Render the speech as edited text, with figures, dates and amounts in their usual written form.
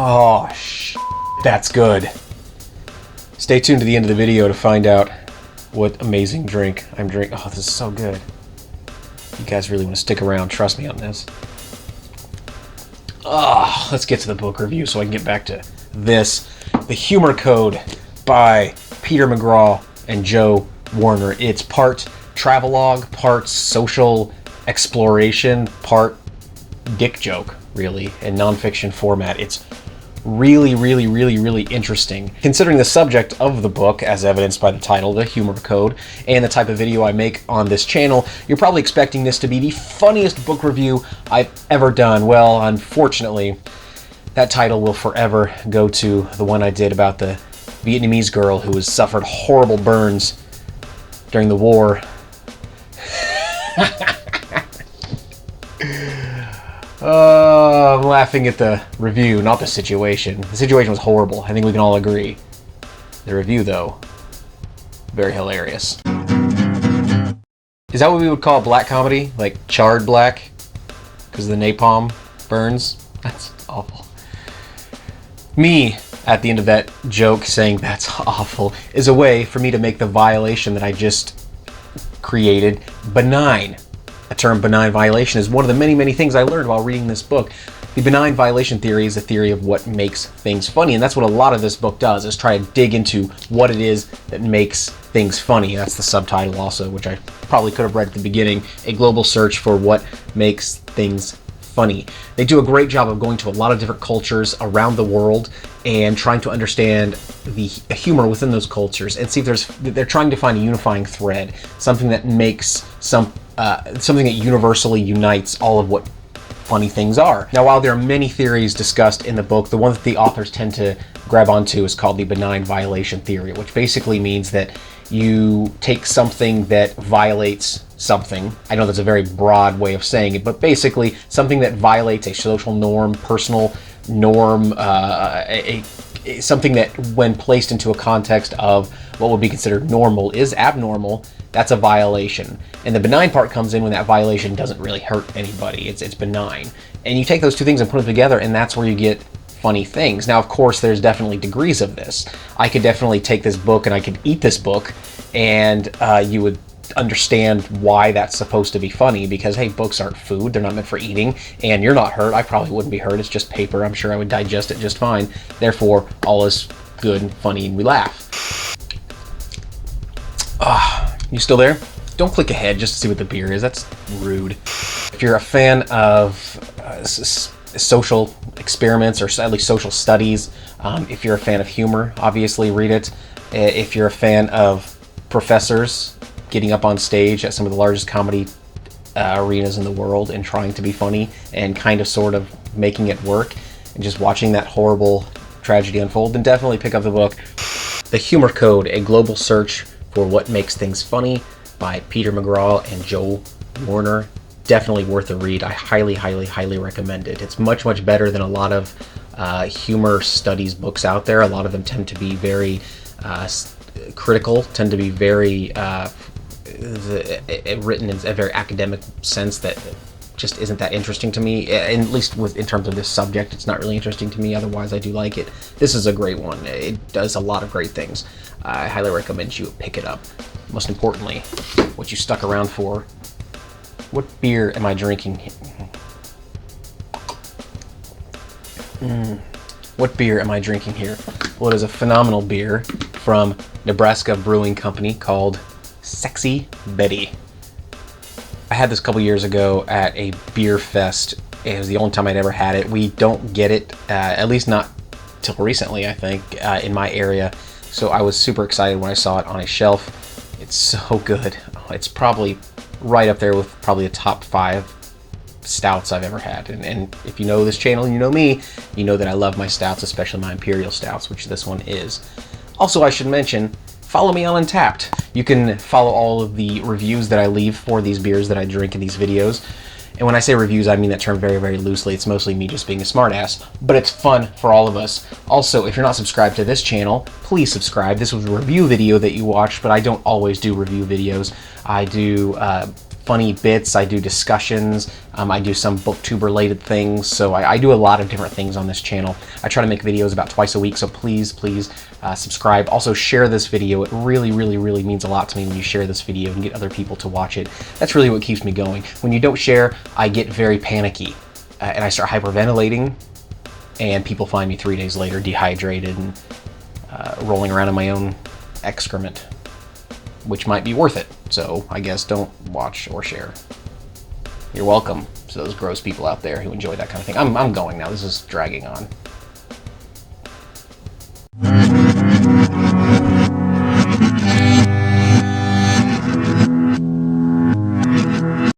Oh, that's good. Stay tuned to the end of the video to find out what amazing drink I'm drinking. Oh, this is so good. You guys really want to stick around, trust me on this. Oh, let's get to the book review so I can get back to this. The Humor Code by Peter McGraw and Joe Warner. It's part travelogue, part social exploration, part dick joke, really, in nonfiction format. It's really, really, really, really interesting. Considering the subject of the book, as evidenced by the title, The Humor Code, and the type of video I make on this channel, you're probably expecting this to be the funniest book review I've ever done. Well, unfortunately, that title will forever go to the one I did about the Vietnamese girl who has suffered horrible burns during the war. I'm laughing at the review, not the situation. The situation was horrible. I think we can all agree. The review, though, very hilarious. Is that what we would call black comedy? Like charred black? Because of the napalm burns? That's awful. Me, at the end of that joke, saying that's awful, is a way for me to make the violation that I just created benign. The term benign violation is one of the many, many things I learned while reading this book. The benign violation theory is a theory of what makes things funny, and that's what a lot of this book does, is try to dig into what it is that makes things funny. That's the subtitle also, which I probably could have read at the beginning, A Global Search for What Makes Things Funny. They do a great job of going to a lot of different cultures around the world and trying to understand the humor within those cultures and see if they're trying to find a unifying thread, something that makes something that universally unites all of what funny things are. Now, while there are many theories discussed in the book, the one that the authors tend to grab onto is called the benign violation theory, which basically means that you take something that violates something. I know that's a very broad way of saying it, but basically something that violates a social norm, personal norm, something that when placed into a context of what would be considered normal is abnormal. That's a violation. And the benign part comes in when that violation doesn't really hurt anybody. It's benign. And you take those two things and put them together, and that's where you get funny things. Now, of course, there's definitely degrees of this. I could definitely take this book and I could eat this book, and you would understand why that's supposed to be funny, because, hey, books aren't food. They're not meant for eating, and you're not hurt. I probably wouldn't be hurt. It's just paper. I'm sure I would digest it just fine. Therefore, all is good and funny, and we laugh. You still there? Don't click ahead just to see what the beer is. That's rude. If you're a fan of social experiments, or at least social studies, if you're a fan of humor, obviously read it. If you're a fan of professors getting up on stage at some of the largest comedy arenas in the world and trying to be funny and kind of sort of making it work and just watching that horrible tragedy unfold, then definitely pick up the book. The Humor Code, A Global Search for What Makes Things Funny by Peter McGraw and Joe Warner. Definitely worth a read. I highly, highly, highly recommend it. It's much, much better than a lot of humor studies books out there. A lot of them tend to be very critical, tend to be very written in a very academic sense that just isn't that interesting to me. At least in terms of this subject, it's not really interesting to me. Otherwise, I do like it. This is a great one. It does a lot of great things. I highly recommend you pick it up. Most importantly, what you stuck around for. What beer am I drinking? What beer am I drinking here? Well, it is a phenomenal beer from Nebraska Brewing Company called Sexy Betty. I had this a couple years ago at a beer fest. It was the only time I'd ever had it. We don't get it, at least not till recently, I think, in my area. So I was super excited when I saw it on a shelf. It's so good. It's probably right up there with probably the top 5 stouts I've ever had. And if you know this channel and you know me, you know that I love my stouts, especially my imperial stouts, which this one is. Also, I should mention, follow me on Untapped. You can follow all of the reviews that I leave for these beers that I drink in these videos. And when I say reviews, I mean that term very, very loosely. It's mostly me just being a smartass, but it's fun for all of us. Also, if you're not subscribed to this channel, please subscribe. This was a review video that you watched, but I don't always do review videos. I do funny bits, I do discussions, I do some booktube related things, so I do a lot of different things on this channel. I try to make videos about twice a week, so please subscribe. Also share this video. It really means a lot to me when you share this video and get other people to watch it. That's really what keeps me going. When you don't share, I get very panicky and I start hyperventilating, and people find me 3 days later dehydrated and rolling around in my own excrement, which might be worth it. So I guess don't watch or share. You're welcome to those gross people out there who enjoy that kind of thing. I'm going now. This is dragging on.